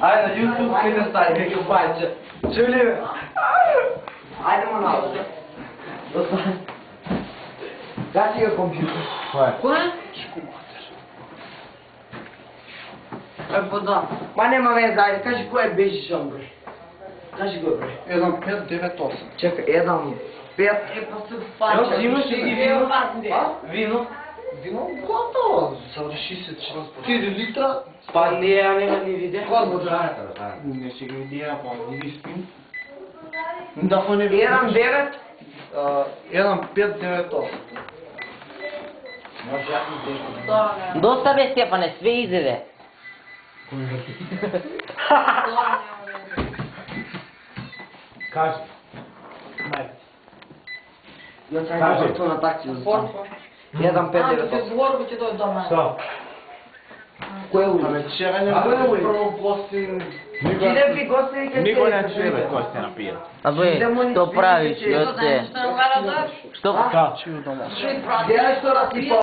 Ајде, на YouTube ке не стави, ке ќе пајче. Чули бе? Ајде ма наоѓе. Гаси го компјутер. Кој? Да. Ма нема везе, ајде, кажи кој беше шон број. Кажи го број. 1, 5, 9, 8. Чекай, 1, 5. Па се фаќа. Имаш ли ги вино? Вино? Вино готово, заврши се 4 литра. Па не, ја нема ни видеа. Кога го драјата, да? Не си ги видеа, па ги спим. Да фоне 1, 9. 1, 5, 9, 8. Доста бе, Стефане, све иде бе. Кажи. Ја сакам жртва на такси за стан. 1, 5, 9, 8. Зборби ќе дојде до мене. Што? Кој е Абе, ули? вчера не А кој е ули? прво гостин. Иде при гостини ке Никој не чуе бе кој сте напијат. Абе, што правиш, јоте? Што да Што? Чу дома. Гледај што да ти